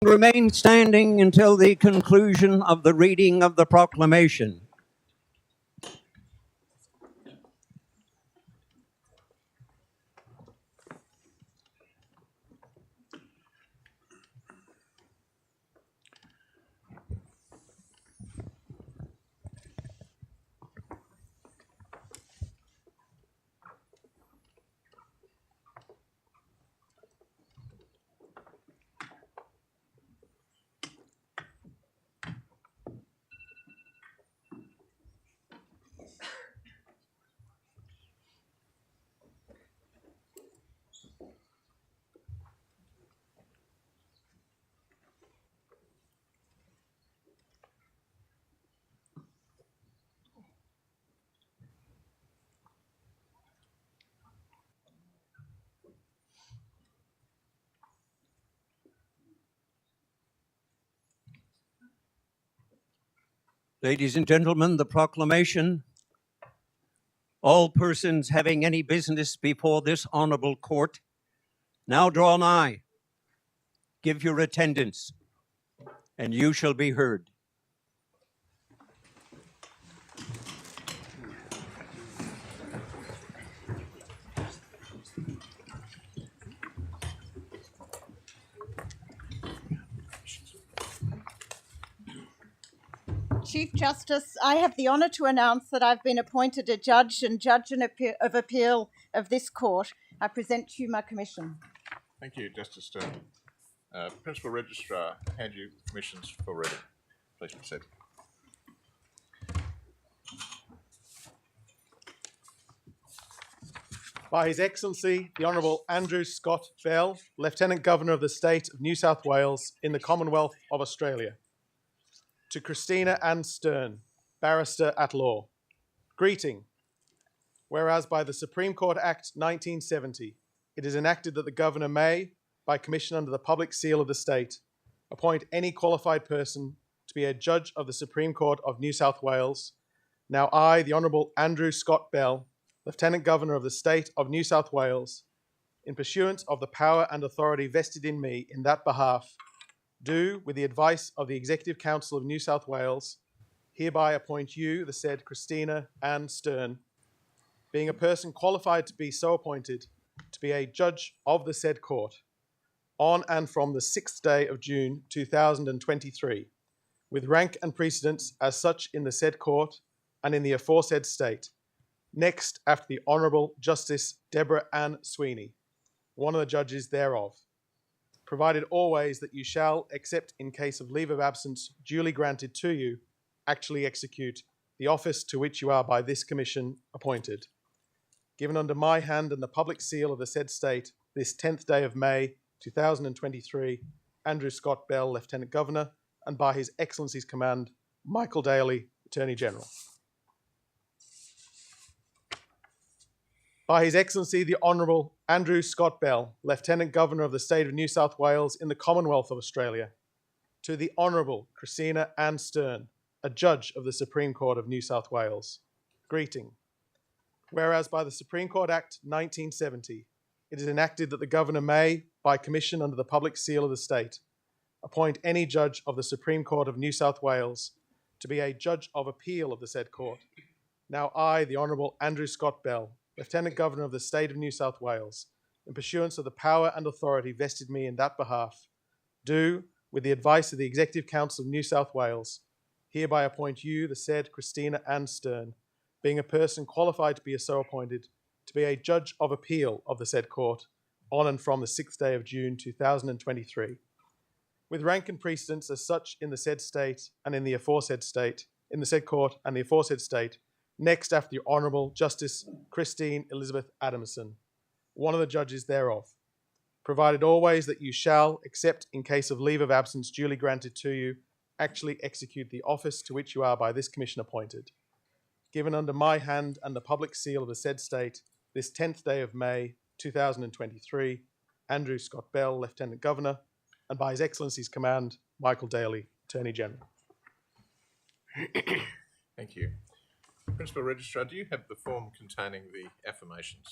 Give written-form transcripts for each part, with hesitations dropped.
Remain standing until the conclusion of the reading of the proclamation. Ladies and gentlemen, the proclamation. All persons having any business before this honorable court now draw nigh. Give your attendance, and you shall be heard. Chief Justice, I have the honour to announce that I've been appointed a judge of appeal of this court. I present to you my commission. Thank you, Justice Stern. Principal Registrar, I hand you commissions for reading. Please proceed. By His Excellency, the Honourable Andrew Scott Bell, Lieutenant Governor of the State of New South Wales in the Commonwealth of Australia. To Kristina Ann Stern, Barrister at Law. Greeting. Whereas by the Supreme Court Act 1970, it is enacted that the Governor may, by commission under the public seal of the state, appoint any qualified person to be a Judge of the Supreme Court of New South Wales. Now I, the Honourable Andrew Scott Bell, Lieutenant Governor of the State of New South Wales, in pursuance of the power and authority vested in me in that behalf, do, with the advice of the Executive Council of New South Wales, hereby appoint you, the said Kristina Ann Stern, being a person qualified to be so appointed, to be a Judge of the said court, on and from the 6th day of June 2023, with rank and precedence as such in the said court and in the aforesaid state, next after the Honourable Justice Deborah Ann Sweeney, one of the judges thereof, provided always that you shall, except in case of leave of absence duly granted to you, actually execute the office to which you are by this commission appointed. Given under my hand and the public seal of the said state, this 10th day of May 2023, Andrew Scott Bell, Lieutenant Governor, and by His Excellency's command, Michael Daly, Attorney General. By His Excellency the Honourable Andrew Scott Bell, Lieutenant Governor of the State of New South Wales in the Commonwealth of Australia, to the Honourable Kristina Ann Stern, a Judge of the Supreme Court of New South Wales. Greeting. Whereas by the Supreme Court Act 1970, it is enacted that the Governor may, by commission under the public seal of the state, appoint any Judge of the Supreme Court of New South Wales to be a Judge of Appeal of the said court. Now I, the Honourable Andrew Scott Bell, Lieutenant Governor of the State of New South Wales, in pursuance of the power and authority vested me in that behalf, do, with the advice of the Executive Council of New South Wales, hereby appoint you, the said Kristina Ann Stern, being a person qualified to be so appointed, to be a Judge of Appeal of the said court, on and from the 6th day of June 2023, with rank and precedence as such in the said state and in the aforesaid state, in the said court and the aforesaid state, next after the Honourable Justice Christine Elizabeth Adamson, one of the judges thereof, provided always that you shall, except in case of leave of absence duly granted to you, actually execute the office to which you are by this commission appointed. Given under my hand and the public seal of the said state, this 10th day of May 2023, Andrew Scott Bell, Lieutenant Governor, and by His Excellency's command, Michael Daly, Attorney General. Thank you. Principal Registrar, do you have the form containing the affirmations?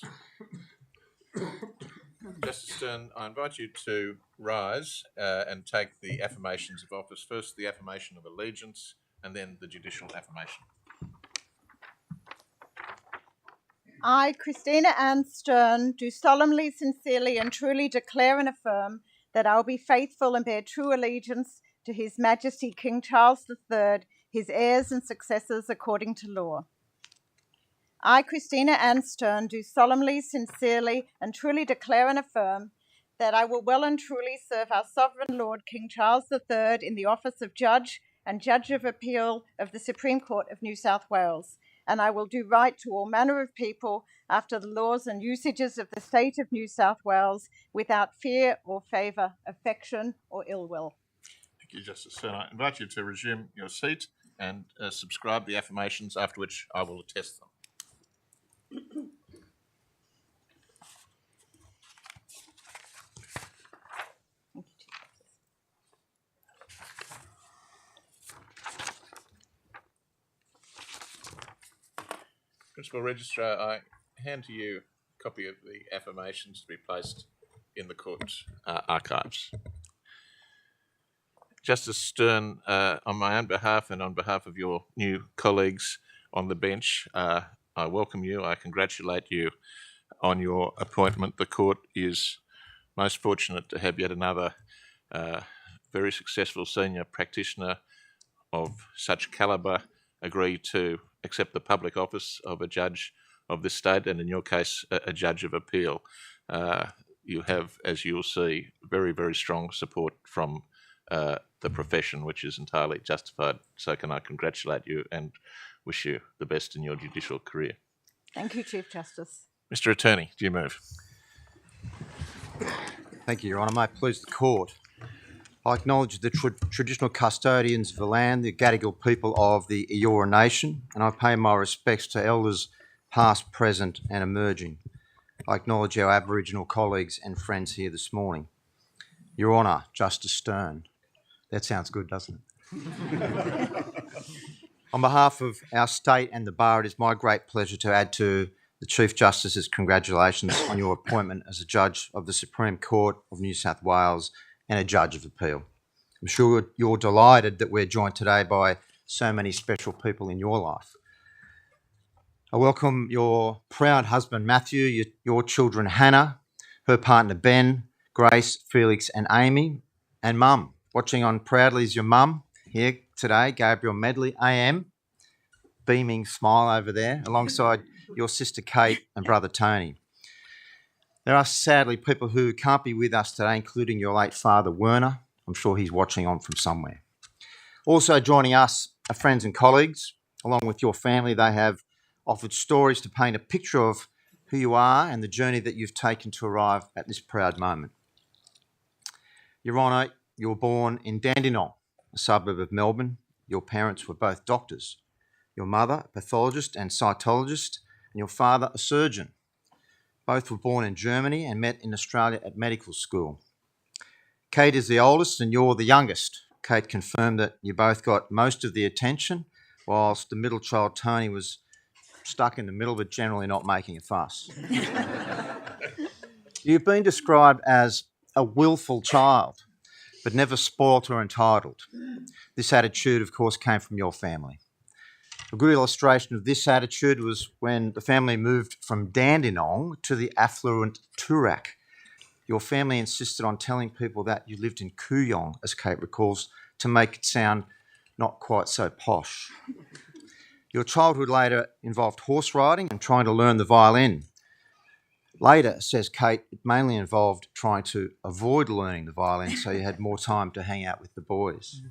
Justice Stern, I invite you to rise and take the affirmations of office. First, the affirmation of allegiance, and then the judicial affirmation. I, Kristina Ann Stern, do solemnly, sincerely, and truly declare and affirm that I will be faithful and bear true allegiance to His Majesty King Charles III, his heirs and successors according to law. I, Kristina Ann Stern, do solemnly, sincerely, and truly declare and affirm that I will well and truly serve our Sovereign Lord King Charles III in the office of Judge and Judge of Appeal of the Supreme Court of New South Wales, and I will do right to all manner of people after the laws and usages of the state of New South Wales without fear or favour, affection or ill will. Thank you, Justice Stern. I invite you to resume your seat and subscribe the affirmations, after which I will attest them. Principal Registrar, I hand to you a copy of the affirmations to be placed in the court archives. Justice Stern, on my own behalf and on behalf of your new colleagues on the bench, I welcome you. I congratulate you on your appointment. The court is most fortunate to have yet another very successful senior practitioner of such calibre agree to accept the public office of a judge of this state, and in your case, a judge of appeal. You have, as you'll see, very, very strong support from the profession, which is entirely justified. So can I congratulate you and wish you the best in your judicial career. Thank you, Chief Justice. Mr. Attorney, do you move? Thank you, Your Honour. May it please the Court. I acknowledge the traditional custodians of the land, the Gadigal people of the Eora Nation, and I pay my respects to elders past, present and emerging. I acknowledge our Aboriginal colleagues and friends here this morning. Your Honour, Justice Stern. That sounds good, doesn't it? On behalf of our state and the bar, it is my great pleasure to add to the Chief Justice's congratulations on your appointment as a Judge of the Supreme Court of New South Wales and a Judge of Appeal. I'm sure you're delighted that we're joined today by so many special people in your life. I welcome your proud husband Matthew, your children Hannah, her partner Ben, Grace, Felix and Amy, and Mum. Watching on proudly is your mum here today, Gabriel Medley AM, beaming smile over there, alongside your sister Kate and brother Tony. There are sadly people who can't be with us today, including your late father Werner. I'm sure he's watching on from somewhere. Also joining us are friends and colleagues. Along with your family, they have offered stories to paint a picture of who you are and the journey that you've taken to arrive at this proud moment. Your Honour, you were born in Dandenong, a suburb of Melbourne. Your parents were both doctors. Your mother, a pathologist and cytologist, and your father, a surgeon. Both were born in Germany and met in Australia at medical school. Kate is the oldest and you're the youngest. Kate confirmed that you both got most of the attention, whilst the middle child, Tony, was stuck in the middle but generally not making a fuss. You've been described as a willful child, but never spoilt or entitled. This attitude, of course, came from your family. A good illustration of this attitude was when the family moved from Dandenong to the affluent Toorak. Your family insisted on telling people that you lived in Kooyong, as Kate recalls, to make it sound not quite so posh. Your childhood later involved horse riding and trying to learn the violin. Later, says Kate, it mainly involved trying to avoid learning the violin so you had more time to hang out with the boys.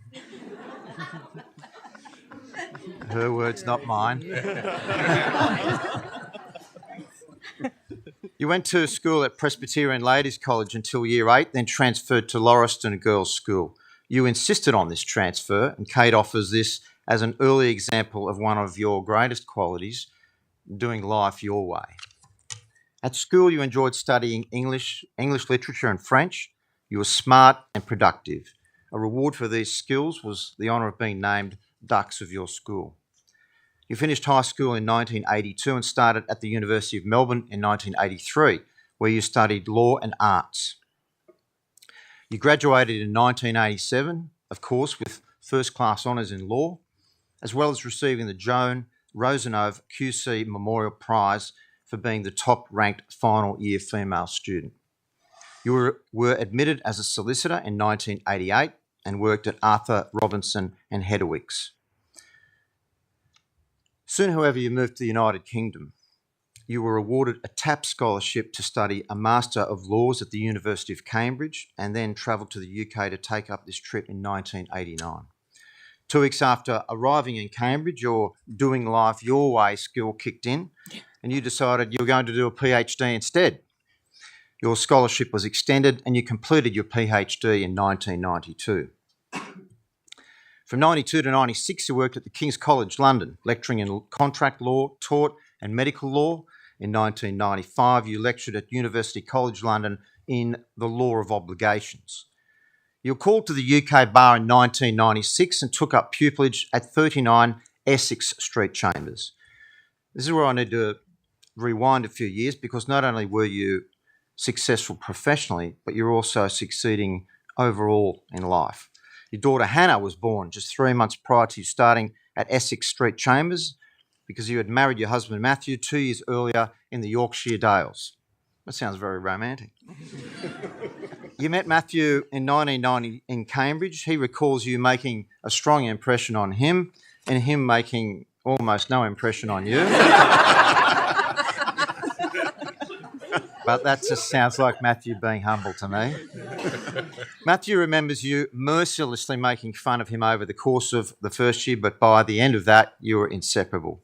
Her words, not mine. You went to school at Presbyterian Ladies College until year 8, then transferred to Lauriston Girls' School. You insisted on this transfer, and Kate offers this as an early example of one of your greatest qualities, doing life your way. At school, you enjoyed studying English literature and French. You were smart and productive. A reward for these skills was the honour of being named Dux of your school. You finished high school in 1982 and started at the University of Melbourne in 1983, where you studied law and arts. You graduated in 1987, of course, with first-class honours in law, as well as receiving the Joan Rosenove QC Memorial Prize for being the top-ranked final year female student. You were admitted as a solicitor in 1988 and worked at Arthur Robinson and Hedderwicks. Soon, however, you moved to the United Kingdom. You were awarded a TAP scholarship to study a Master of Laws at the University of Cambridge and then travelled to the UK to take up this trip in 1989. 2 weeks after arriving in Cambridge, your doing life your way skill kicked in and you decided you were going to do a PhD instead. Your scholarship was extended and you completed your PhD in 1992. From 92 to 96, you worked at the King's College London, lecturing in contract law, tort and medical law. In 1995, you lectured at University College London in the law of obligations. You were called to the UK Bar in 1996 and took up pupillage at 39 Essex Street Chambers. This is where I need to rewind a few years, because not only were you successful professionally, but you're also succeeding overall in life. Your daughter Hannah was born just 3 months prior to you starting at Essex Street Chambers, because you had married your husband Matthew 2 years earlier in the Yorkshire Dales. That sounds very romantic. You met Matthew in 1990 in Cambridge. He recalls you making a strong impression on him and him making almost no impression on you. But that just sounds like Matthew being humble to me. Matthew remembers you mercilessly making fun of him over the course of the first year, but by the end of that, you were inseparable.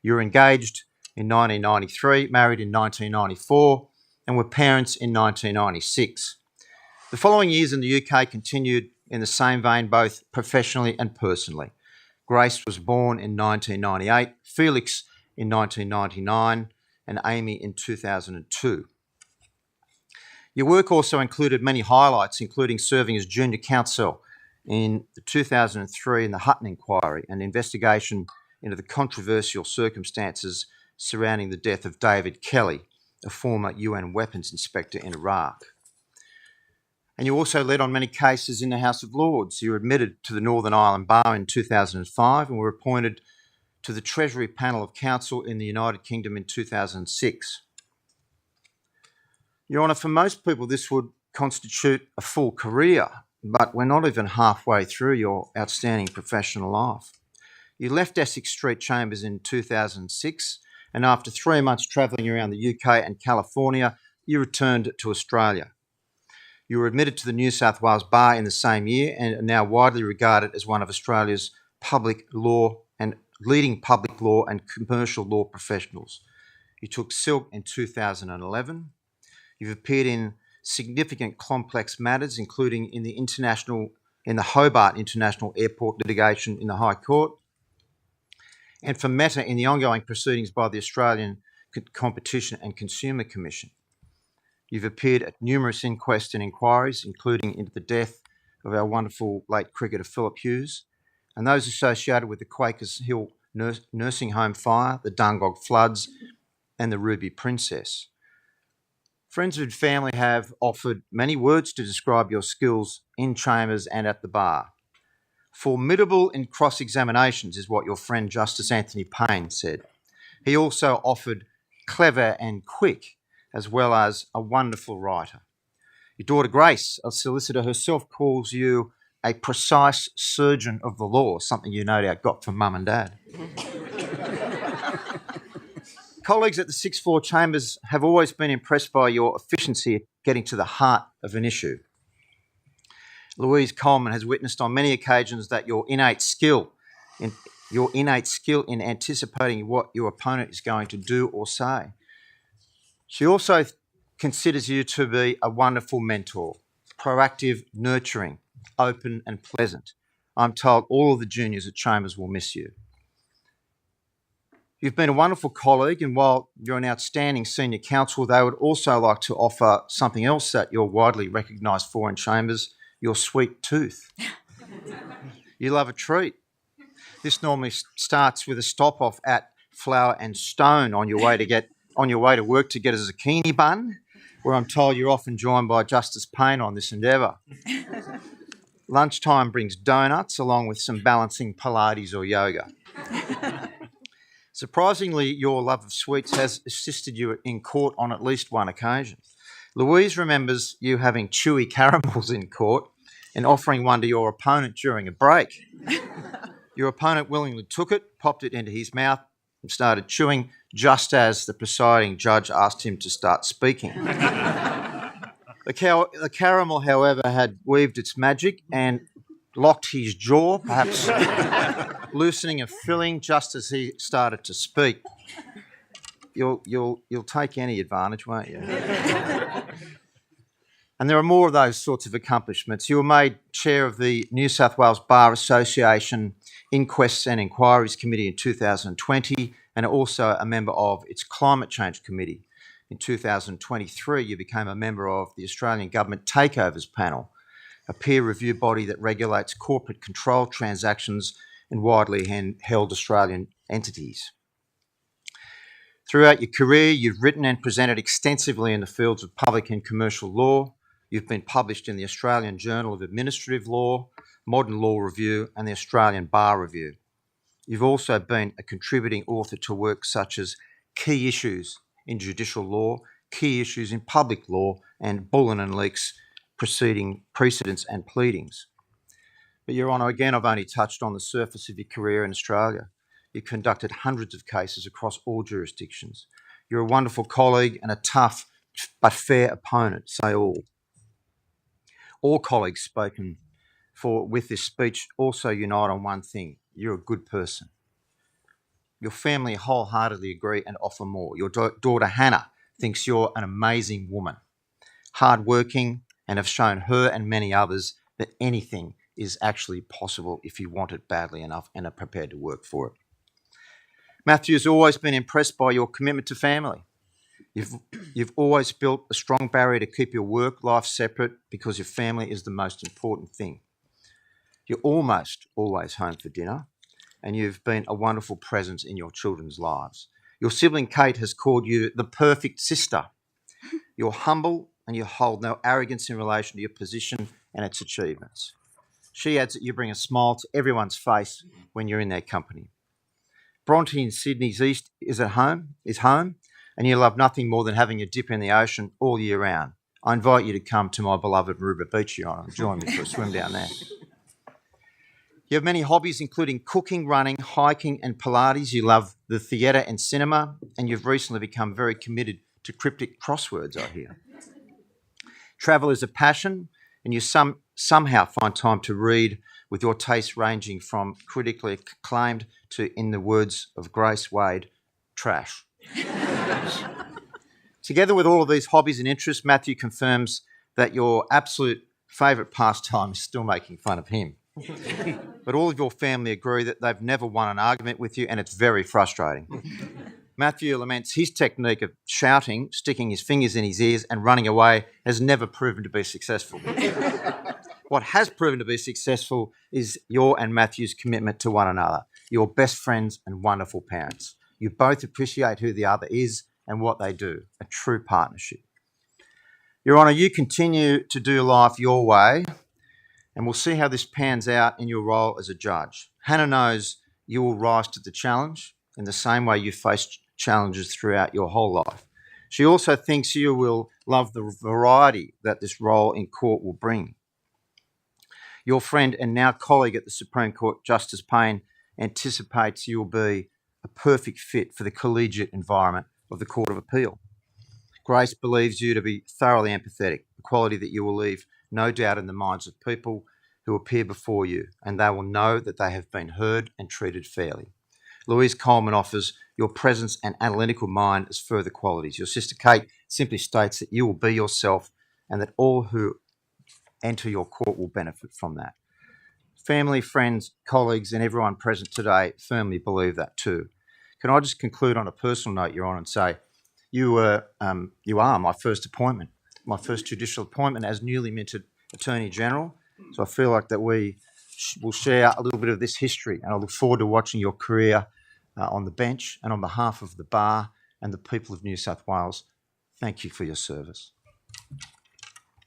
You were engaged in 1993, married in 1994, and were parents in 1996. The following years in the UK continued in the same vein, both professionally and personally. Grace was born in 1998, Felix in 1999, and Amy in 2002. Your work also included many highlights, including serving as junior counsel in 2003 in the Hutton Inquiry, an investigation into the controversial circumstances surrounding the death of David Kelly, a former UN weapons inspector in Iraq. And you also led on many cases in the House of Lords. You were admitted to the Northern Ireland Bar in 2005 and were appointed to the Treasury Panel of Counsel in the United Kingdom in 2006. Your Honour, for most people this would constitute a full career, but we're not even halfway through your outstanding professional life. You left Essex Street Chambers in 2006, and after 3 months travelling around the UK and California, you returned to Australia. You were admitted to the New South Wales Bar in the same year and are now widely regarded as one of Australia's leading public law and commercial law professionals. You took Silk in 2011. You've appeared in significant complex matters, including in the Hobart International Airport litigation in the High Court, and for Meta in the ongoing proceedings by the Australian Competition and Consumer Commission. You've appeared at numerous inquests and inquiries, including into the death of our wonderful late cricketer Philip Hughes, and those associated with the Quakers Hill nursing home fire, the Dungog floods, and the Ruby Princess. Friends and family have offered many words to describe your skills in chambers and at the bar. Formidable in cross-examinations is what your friend Justice Anthony Payne said. He also offered clever and quick, as well as a wonderful writer. Your daughter Grace, a solicitor herself, calls you a precise surgeon of the law, something you no doubt got from mum and dad. Colleagues at the sixth floor chambers have always been impressed by your efficiency at getting to the heart of an issue. Louise Coleman has witnessed on many occasions that your innate skill in anticipating what your opponent is going to do or say. She also considers you to be a wonderful mentor, proactive, nurturing, open and pleasant. I'm told all of the juniors at Chambers will miss you. You've been a wonderful colleague, and while you're an outstanding senior counsel, they would also like to offer something else that you're widely recognised for in Chambers, your sweet tooth. You love a treat. This normally starts with a stop-off at Flower and Stone on your way to work to get a zucchini bun, where I'm told you're often joined by Justice Payne on this endeavour. Lunchtime brings donuts along with some balancing Pilates or yoga. Surprisingly, your love of sweets has assisted you in court on at least one occasion. Louise remembers you having chewy caramels in court and offering one to your opponent during a break. Your opponent willingly took it, popped it into his mouth and started chewing just as the presiding judge asked him to start speaking. The caramel, however, had weaved its magic and locked his jaw, perhaps loosening a filling just as he started to speak. You'll take any advantage, won't you? And there are more of those sorts of accomplishments. You were made chair of the New South Wales Bar Association Inquests and Inquiries Committee in 2020 and also a member of its Climate Change Committee. In 2023, you became a member of the Australian Government Takeovers Panel, a peer review body that regulates corporate control transactions in widely held Australian entities. Throughout your career, you've written and presented extensively in the fields of public and commercial law. You've been published in the Australian Journal of Administrative Law, Modern Law Review and the Australian Bar Review. You've also been a contributing author to works such as Key Issues in Judicial Law, Key Issues in Public Law and Bullen and Leakes Precedents and Pleadings. But Your Honour, again, I've only touched on the surface of your career in Australia. You conducted hundreds of cases across all jurisdictions. You're a wonderful colleague and a tough but fair opponent, say all. All colleagues spoken for with this speech also unite on one thing: you're a good person. Your family wholeheartedly agree and offer more. Your daughter Hannah thinks you're an amazing woman, hardworking, and have shown her and many others that anything is actually possible if you want it badly enough and are prepared to work for it. Matthew has always been impressed by your commitment to family. You've always built a strong barrier to keep your work life separate because your family is the most important thing. You're almost always home for dinner, and you've been a wonderful presence in your children's lives. Your sibling Kate has called you the perfect sister. You're humble and you hold no arrogance in relation to your position and its achievements. She adds that you bring a smile to everyone's face when you're in their company. Bronte in Sydney's east is home, and you love nothing more than having a dip in the ocean all year round. I invite you to come to my beloved Maroubra Beach, Your Honour, and join me for a swim down there. You have many hobbies, including cooking, running, hiking and Pilates. You love the theatre and cinema, and you've recently become very committed to cryptic crosswords, I hear. Travel is a passion, and you somehow find time to read, with your tastes ranging from critically acclaimed to, in the words of Grace Wade, trash. Together with all of these hobbies and interests, Matthew confirms that your absolute favourite pastime is still making fun of him. But all of your family agree that they've never won an argument with you, and it's very frustrating. Matthew laments his technique of shouting, sticking his fingers in his ears and running away has never proven to be successful. What has proven to be successful is your and Matthew's commitment to one another. You're best friends and wonderful parents. You both appreciate who the other is and what they do, a true partnership. Your Honour, you continue to do life your way, and we'll see how this pans out in your role as a judge. Hannah knows you will rise to the challenge in the same way you faced challenges throughout your whole life. She also thinks you will love the variety that this role in court will bring. Your friend and now colleague at the Supreme Court, Justice Payne, anticipates you will be a perfect fit for the collegiate environment of the Court of Appeal. Grace believes you to be thoroughly empathetic, a quality that you will leave no doubt in the minds of people who appear before you, and they will know that they have been heard and treated fairly. Louise Coleman offers your presence and analytical mind as further qualities. Your sister Kate simply states that you will be yourself and that all who enter your court will benefit from that. Family, friends, colleagues and everyone present today firmly believe that too. Can I just conclude on a personal note, Your Honour, and say you are my first appointment, my first judicial appointment as newly minted Attorney General. So I feel like that we will share a little bit of this history, and I look forward to watching your career on the bench. And on behalf of the Bar and the people of New South Wales, thank you for your service.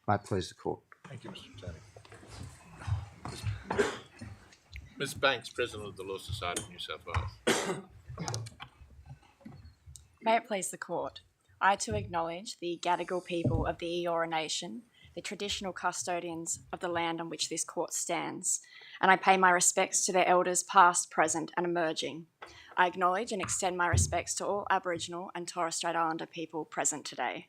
May it please the court. Thank you, Mr. Attorney. Ms. Banks, President of the Law Society of New South Wales. May it please the court. I too acknowledge the Gadigal people of the Eora Nation, the traditional custodians of the land on which this court stands, and I pay my respects to their elders past, present and emerging. I acknowledge and extend my respects to all Aboriginal and Torres Strait Islander people present today.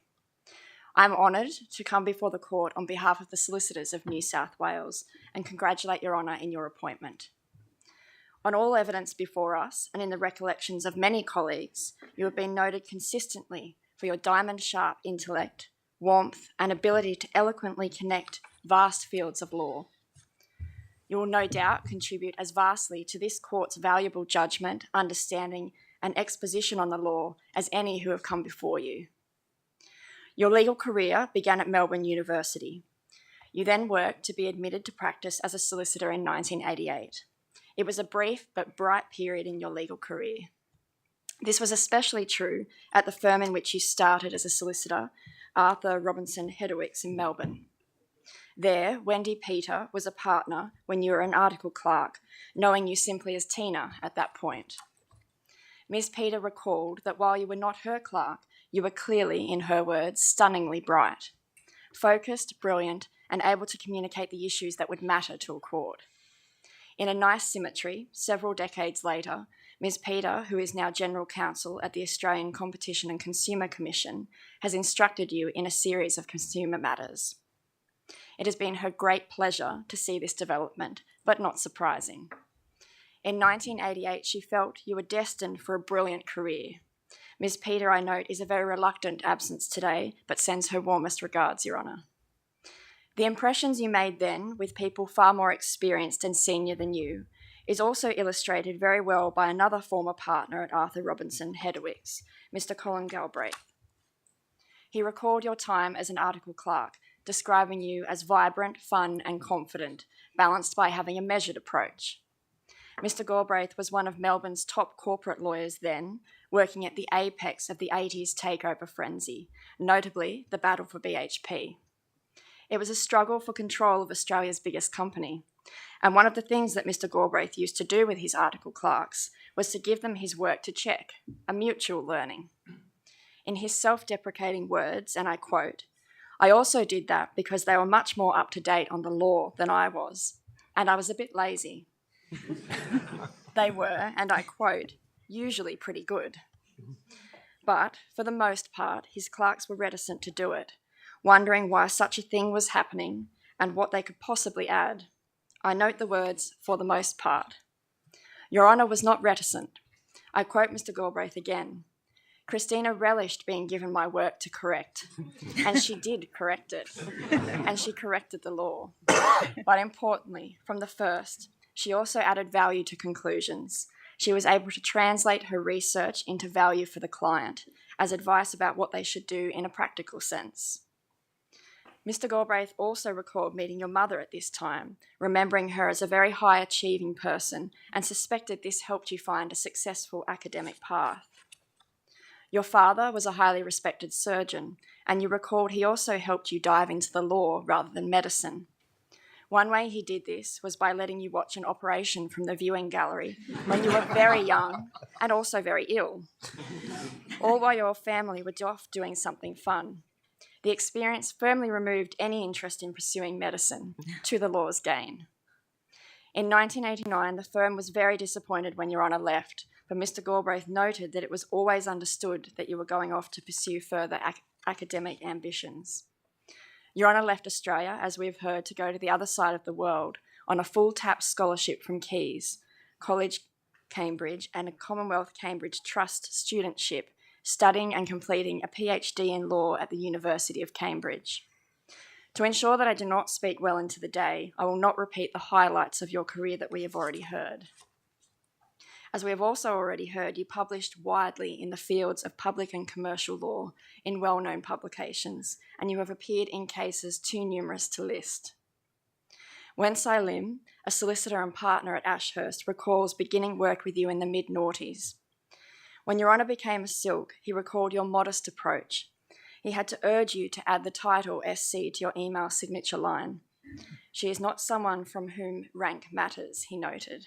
I am honoured to come before the court on behalf of the solicitors of New South Wales and congratulate Your Honour in your appointment. On all evidence before us and in the recollections of many colleagues, you have been noted consistently for your diamond-sharp intellect, warmth and ability to eloquently connect vast fields of law. You will no doubt contribute as vastly to this court's valuable judgment, understanding and exposition on the law as any who have come before you. Your legal career began at Melbourne University. You then worked to be admitted to practice as a solicitor in 1988. It was a brief but bright period in your legal career. This was especially true at the firm in which you started as a solicitor, Arthur Robinson Hedowicks in Melbourne. There, Wendy Peter was a partner when you were an article clerk, knowing you simply as Tina at that point. Ms. Peter recalled that while you were not her clerk, you were clearly, in her words, stunningly bright, focused, brilliant, and able to communicate the issues that would matter to a court. In a nice symmetry, several decades later, Ms. Peter, who is now General Counsel at the Australian Competition and Consumer Commission, has instructed you in a series of consumer matters. It has been her great pleasure to see this development, but not surprising. In 1988, she felt you were destined for a brilliant career. Ms. Peter, I note, is a very reluctant absence today, but sends her warmest regards, Your Honour. The impressions you made then, with people far more experienced and senior than you, is also illustrated very well by another former partner at Arthur Robinson Hedowicks, Mr. Colin Galbraith. He recalled your time as an article clerk, describing you as vibrant, fun and confident, balanced by having a measured approach. Mr. Galbraith was one of Melbourne's top corporate lawyers then, working at the apex of the 80s takeover frenzy, notably the battle for BHP. It was a struggle for control of Australia's biggest company, and one of the things that Mr. Galbraith used to do with his article clerks was to give them his work to check, a mutual learning. In his self-deprecating words, and I quote, "I also did that because they were much more up to date on the law than I was, and I was a bit lazy." They were, and I quote, "usually pretty good." But, for the most part, his clerks were reticent to do it, wondering why such a thing was happening and what they could possibly add. I note the words, "for the most part." Your Honour was not reticent. I quote Mr. Galbraith again. "Kristina relished being given my work to correct, and she did correct it, and she corrected the law. But importantly, from the first, she also added value to conclusions. She was able to translate her research into value for the client, as advice about what they should do in a practical sense." Mr. Galbraith also recalled meeting your mother at this time, remembering her as a very high-achieving person, and suspected this helped you find a successful academic path. Your father was a highly respected surgeon, and you recalled he also helped you dive into the law rather than medicine. One way he did this was by letting you watch an operation from the viewing gallery when you were very young and also very ill, all while your family were off doing something fun. The experience firmly removed any interest in pursuing medicine, to the law's gain. In 1989, the firm was very disappointed when Your Honour left, but Mr. Galbraith noted that it was always understood that you were going off to pursue further academic ambitions. Your Honour left Australia, as we've heard, to go to the other side of the world on a full-tap scholarship from Keys, College Cambridge, and a Commonwealth Cambridge Trust studentship, studying and completing a PhD in law at the University of Cambridge. To ensure that I do not speak well into the day, I will not repeat the highlights of your career that we have already heard. As we have also already heard, you published widely in the fields of public and commercial law in well-known publications, and you have appeared in cases too numerous to list. Wen Sai Lim, a solicitor and partner at Ashurst, recalls beginning work with you in the mid-noughties. When Your Honour became a silk, he recalled your modest approach. He had to urge you to add the title SC to your email signature line. She is not someone from whom rank matters, he noted.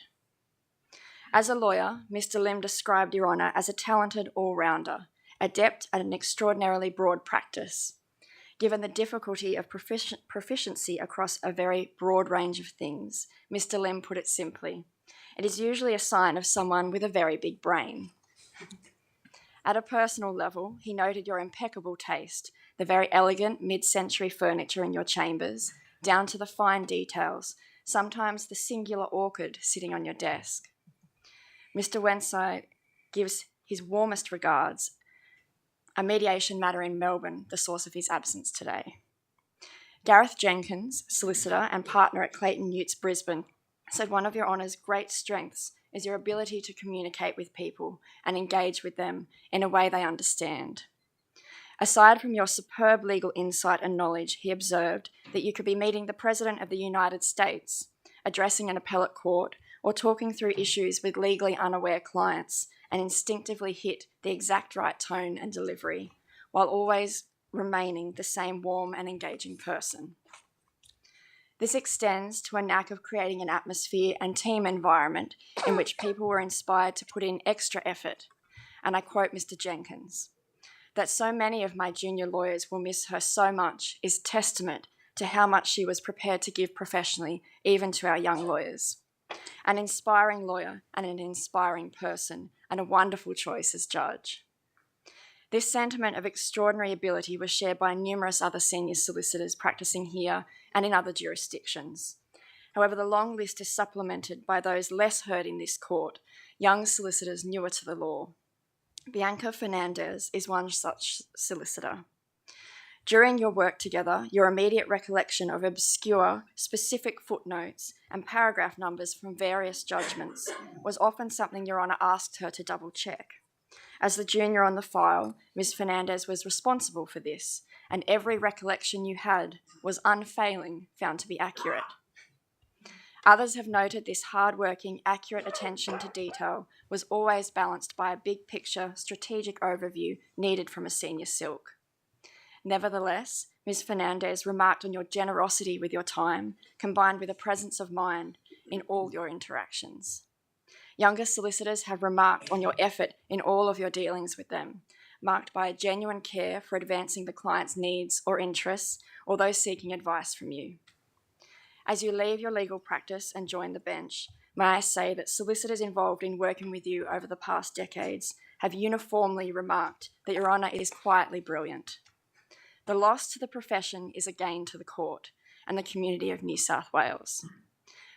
As a lawyer, Mr. Lim described Your Honour as a talented all-rounder, adept at an extraordinarily broad practice. Given the difficulty of proficiency across a very broad range of things, Mr. Lim put it simply, it is usually a sign of someone with a very big brain. At a personal level, he noted your impeccable taste, the very elegant mid-century furniture in your chambers, down to the fine details, sometimes the singular orchid sitting on your desk. Mr. Wenside gives his warmest regards, a mediation matter in Melbourne, the source of his absence today. Gareth Jenkins, solicitor and partner at Clayton Utes Brisbane, said one of Your Honour's great strengths is your ability to communicate with people and engage with them in a way they understand. Aside from your superb legal insight and knowledge, he observed that you could be meeting the President of the United States, addressing an appellate court, or talking through issues with legally unaware clients and instinctively hit the exact right tone and delivery, while always remaining the same warm and engaging person. This extends to a knack of creating an atmosphere and team environment in which people were inspired to put in extra effort. And I quote Mr. Jenkins, that so many of my junior lawyers will miss her so much is testament to how much she was prepared to give professionally, even to our young lawyers. An inspiring lawyer and an inspiring person, and a wonderful choice as judge. This sentiment of extraordinary ability was shared by numerous other senior solicitors practicing here and in other jurisdictions. However, the long list is supplemented by those less heard in this court, young solicitors newer to the law. Bianca Fernandez is one such solicitor. During your work together, your immediate recollection of obscure, specific footnotes and paragraph numbers from various judgments was often something Your Honour asked her to double-check. As the junior on the file, Ms. Fernandez was responsible for this, and every recollection you had was unfailing, found to be accurate. Others have noted this hard-working, accurate attention to detail was always balanced by a big-picture, strategic overview needed from a senior silk. Nevertheless, Ms. Fernandez remarked on your generosity with your time, combined with a presence of mind in all your interactions. Younger solicitors have remarked on your effort in all of your dealings with them, marked by a genuine care for advancing the client's needs or interests, or those seeking advice from you. As you leave your legal practice and join the bench, may I say that solicitors involved in working with you over the past decades have uniformly remarked that Your Honour is quietly brilliant. The loss to the profession is a gain to the court and the community of New South Wales.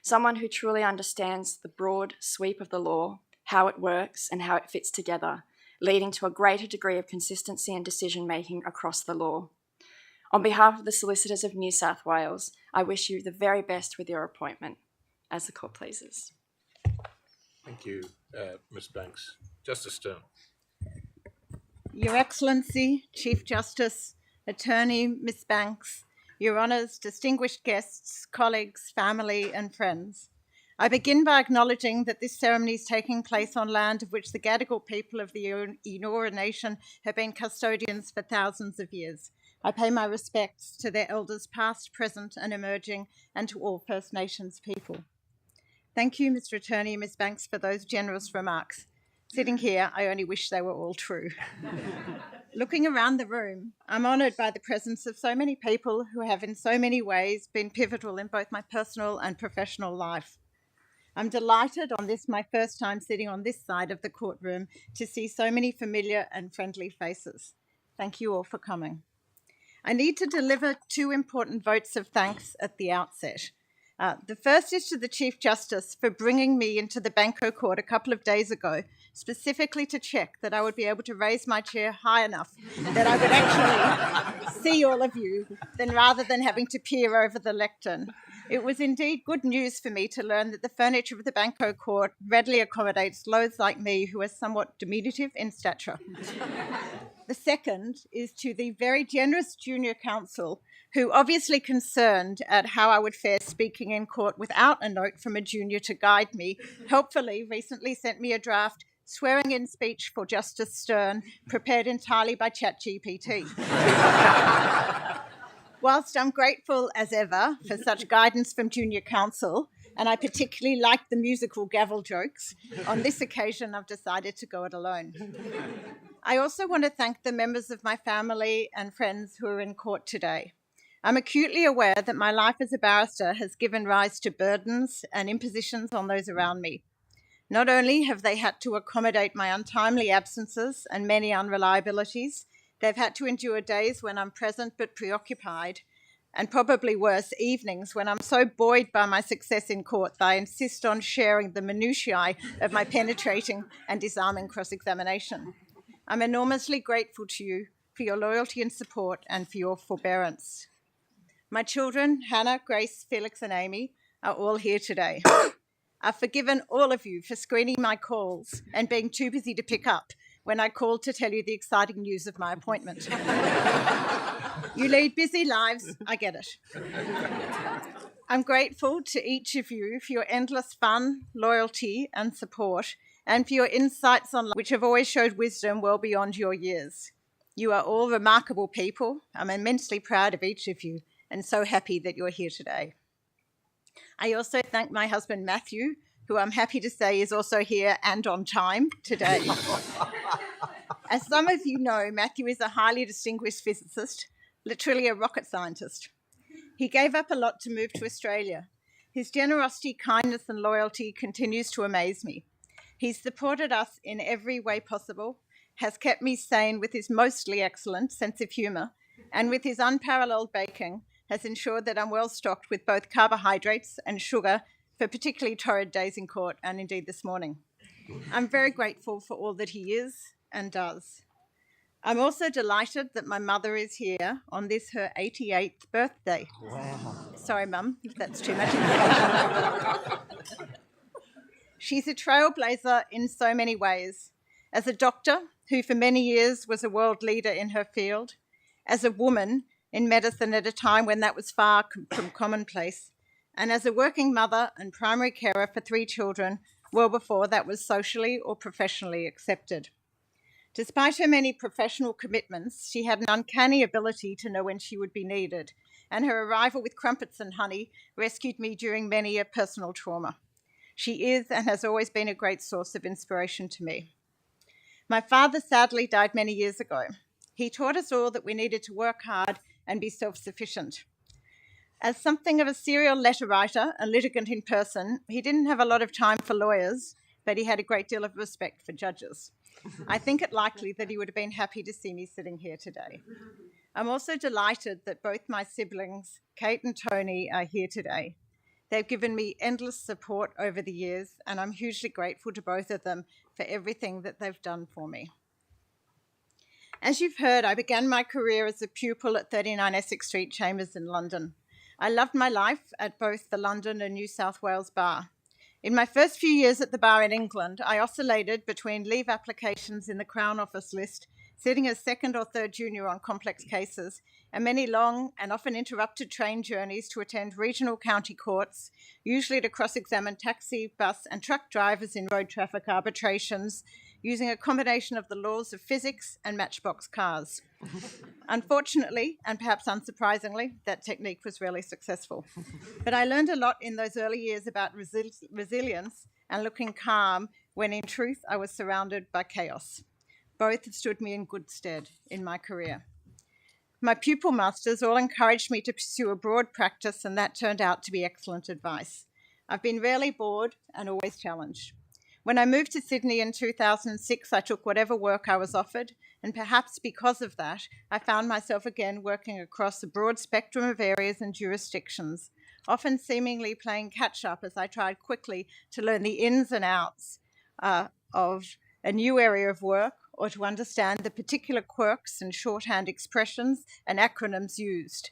Someone who truly understands the broad sweep of the law, how it works and how it fits together, leading to a greater degree of consistency and decision-making across the law. On behalf of the solicitors of New South Wales, I wish you the very best with your appointment, as the court pleases. Thank you, Ms. Banks. Justice Stern. Your Excellency, Chief Justice, Attorney Ms. Banks, Your Honours, distinguished guests, colleagues, family and friends. I begin by acknowledging that this ceremony is taking place on land of which the Gadigal people of the Eora Nation have been custodians for thousands of years. I pay my respects to their elders past, present and emerging, and to all First Nations people. Thank you, Mr. Attorney, Ms. Banks, for those generous remarks. Sitting here, I only wish they were all true. Looking around the room, I'm honoured by the presence of so many people who have in so many ways been pivotal in both my personal and professional life. I'm delighted on this, my first time sitting on this side of the courtroom, to see so many familiar and friendly faces. Thank you all for coming. I need to deliver two important votes of thanks at the outset. The first is to the Chief Justice for bringing me into the Banco court a couple of days ago, specifically to check that I would be able to raise my chair high enough that I would actually see all of you, rather than having to peer over the lectern. It was indeed good news for me to learn that the furniture of the Banco court readily accommodates loads like me who are somewhat diminutive in stature. The second is to the very generous junior counsel who, obviously concerned at how I would fare speaking in court without a note from a junior to guide me, helpfully recently sent me a draft swearing-in speech for Justice Stern, prepared entirely by ChatGPT. Whilst I'm grateful as ever for such guidance from junior counsel, and I particularly like the musical gavel jokes, on this occasion I've decided to go it alone. I also want to thank the members of my family and friends who are in court today. I'm acutely aware that my life as a barrister has given rise to burdens and impositions on those around me. Not only have they had to accommodate my untimely absences and many unreliabilities, they've had to endure days when I'm present but preoccupied, and probably worse, evenings when I'm so buoyed by my success in court that I insist on sharing the minutiae of my penetrating and disarming cross-examination. I'm enormously grateful to you for your loyalty and support and for your forbearance. My children, Hannah, Grace, Felix, and Amy, are all here today. I've forgiven all of you for screening my calls and being too busy to pick up when I called to tell you the exciting news of my appointment. You lead busy lives, I get it. I'm grateful to each of you for your endless fun, loyalty, and support, and for your insights on life, which have always showed wisdom well beyond your years. You are all remarkable people. I'm immensely proud of each of you, and so happy that you're here today. I also thank my husband, Matthew, who I'm happy to say is also here and on time today. As some of you know, Matthew is a highly distinguished physicist, literally a rocket scientist. He gave up a lot to move to Australia. His generosity, kindness, and loyalty continues to amaze me. He's supported us in every way possible, has kept me sane with his mostly excellent sense of humour, and with his unparalleled baking, has ensured that I'm well stocked with both carbohydrates and sugar for particularly torrid days in court, and indeed this morning. I'm very grateful for all that he is and does. I'm also delighted that my mother is here on this, her 88th birthday. Wow. Sorry, Mum, if that's too much information. She's a trailblazer in so many ways. As a doctor, who for many years was a world leader in her field, as a woman in medicine at a time when that was far from commonplace, and as a working mother and primary carer for 3 children well before that was socially or professionally accepted. Despite her many professional commitments, she had an uncanny ability to know when she would be needed, and her arrival with crumpets and honey rescued me during many a personal trauma. She is and has always been a great source of inspiration to me. My father sadly died many years ago. He taught us all that we needed to work hard and be self-sufficient. As something of a serial letter writer and litigant in person, he didn't have a lot of time for lawyers, but he had a great deal of respect for judges. I think it likely that he would have been happy to see me sitting here today. I'm also delighted that both my siblings, Kate and Tony, are here today. They've given me endless support over the years, and I'm hugely grateful to both of them for everything that they've done for me. As you've heard, I began my career as a pupil at 39 Essex Street Chambers in London. I loved my life at both the London and New South Wales Bar. In my first few years at the bar in England, I oscillated between leave applications in the Crown Office list, sitting as second or third junior on complex cases, and many long and often interrupted train journeys to attend regional county courts, usually to cross-examine taxi, bus, and truck drivers in road traffic arbitrations, using a combination of the laws of physics and matchbox cars. Unfortunately, and perhaps unsurprisingly, that technique was rarely successful. But I learned a lot in those early years about resilience and looking calm when in truth I was surrounded by chaos. Both have stood me in good stead in my career. My pupil masters all encouraged me to pursue a broad practice, and that turned out to be excellent advice. I've been rarely bored and always challenged. When I moved to Sydney in 2006, I took whatever work I was offered, and perhaps because of that, I found myself again working across a broad spectrum of areas and jurisdictions, often seemingly playing catch-up as I tried quickly to learn the ins and outs of a new area of work, or to understand the particular quirks and shorthand expressions and acronyms used.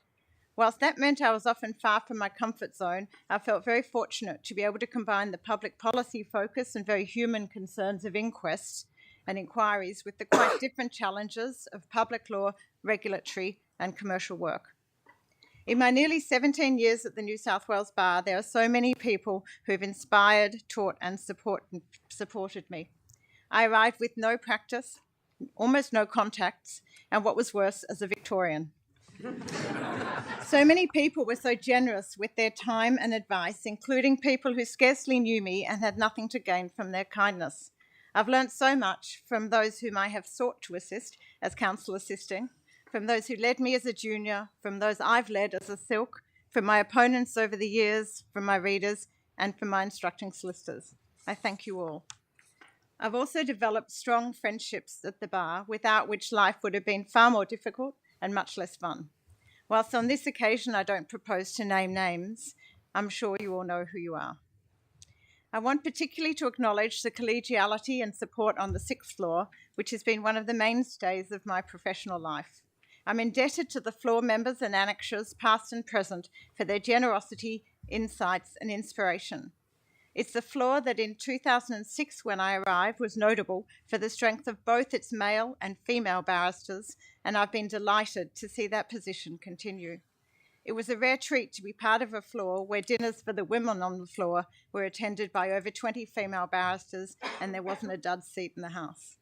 Whilst that meant I was often far from my comfort zone, I felt very fortunate to be able to combine the public policy focus and very human concerns of inquests and inquiries with the quite different challenges of public law, regulatory, and commercial work. In my nearly 17 years at the New South Wales Bar, there are so many people who have inspired, taught, and supported me. I arrived with no practice, almost no contacts, and what was worse, as a Victorian. So many people were so generous with their time and advice, including people who scarcely knew me and had nothing to gain from their kindness. I've learnt so much from those whom I have sought to assist as counsel assisting, from those who led me as a junior, from those I've led as a silk, from my opponents over the years, from my readers, and from my instructing solicitors. I thank you all. I've also developed strong friendships at the bar, without which life would have been far more difficult and much less fun. Whilst on this occasion I don't propose to name names, I'm sure you all know who you are. I want particularly to acknowledge the collegiality and support on the 6th floor, which has been one of the mainstays of my professional life. I'm indebted to the floor members and annexures, past and present, for their generosity, insights, and inspiration. It's the floor that in 2006, when I arrived, was notable for the strength of both its male and female barristers, and I've been delighted to see that position continue. It was a rare treat to be part of a floor where dinners for the women on the floor were attended by over 20 female barristers, and there wasn't a dud seat in the house.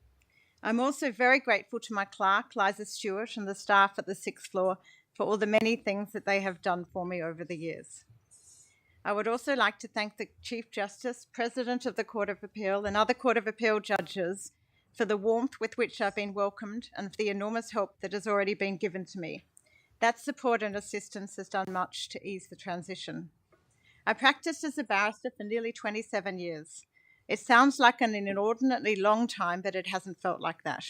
I'm also very grateful to my clerk, Liza Stewart, and the staff at the 6th floor for all the many things that they have done for me over the years. I would also like to thank the Chief Justice, President of the Court of Appeal, and other Court of Appeal judges for the warmth with which I've been welcomed and for the enormous help that has already been given to me. That support and assistance has done much to ease the transition. I practiced as a barrister for nearly 27 years. It sounds like an inordinately long time, but it hasn't felt like that.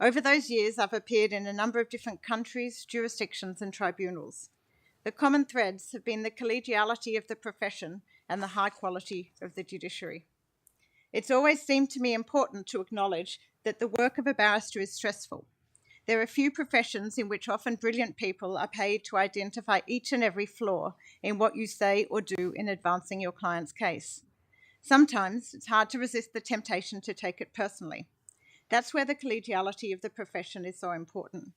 Over those years, I've appeared in a number of different countries, jurisdictions, and tribunals. The common threads have been the collegiality of the profession and the high quality of the judiciary. It's always seemed to me important to acknowledge that the work of a barrister is stressful. There are few professions in which often brilliant people are paid to identify each and every flaw in what you say or do in advancing your client's case. Sometimes it's hard to resist the temptation to take it personally. That's where the collegiality of the profession is so important.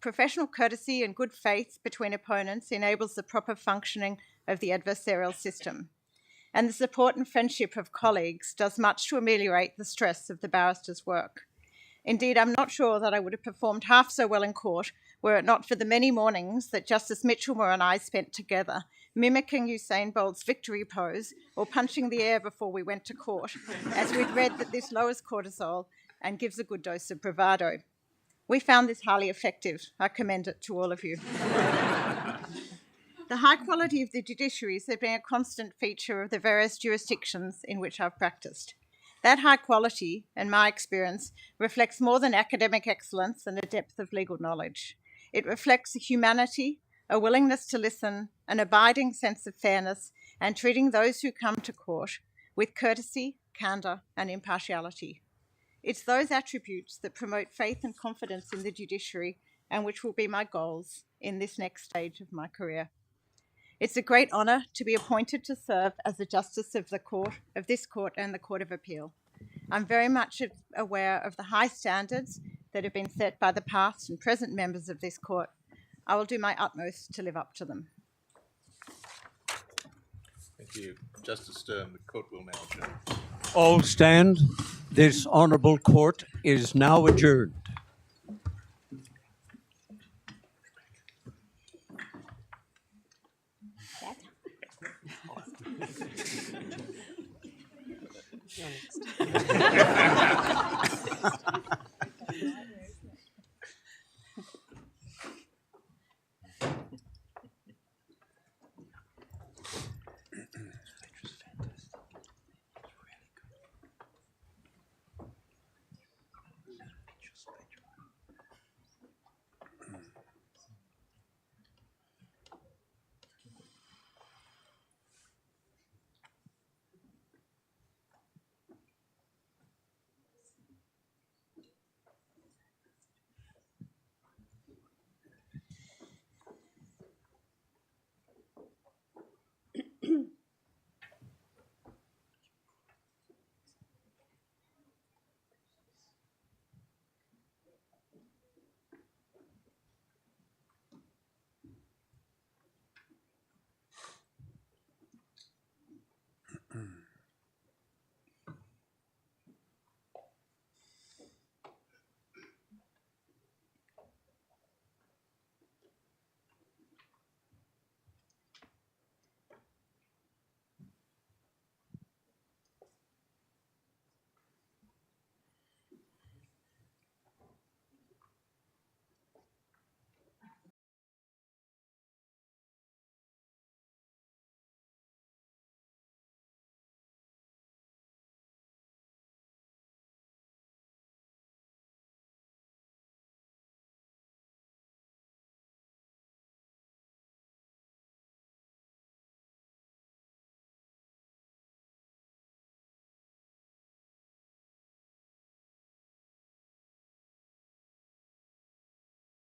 Professional courtesy and good faith between opponents enables the proper functioning of the adversarial system. And the support and friendship of colleagues does much to ameliorate the stress of the barrister's work. Indeed, I'm not sure that I would have performed half so well in court were it not for the many mornings that Justice Mitchellmore and I spent together, mimicking Usain Bolt's victory pose or punching the air before we went to court, as we'd read that this lowers cortisol and gives a good dose of bravado. We found this highly effective. I commend it to all of you. The high quality of the judiciaries has been a constant feature of the various jurisdictions in which I've practiced. That high quality, in my experience, reflects more than academic excellence and a depth of legal knowledge. It reflects a humanity, a willingness to listen, an abiding sense of fairness, and treating those who come to court with courtesy, candour, and impartiality. It's those attributes that promote faith and confidence in the judiciary and which will be my goals in this next stage of my career. It's a great honour to be appointed to serve as a Justice of the Court, of this Court and the Court of Appeal. I'm very much aware of the high standards that have been set by the past and present members of this Court. I will do my utmost to live up to them. Thank you. Justice Stern, the Court will now adjourn. All stand. This honourable court is now adjourned. Next.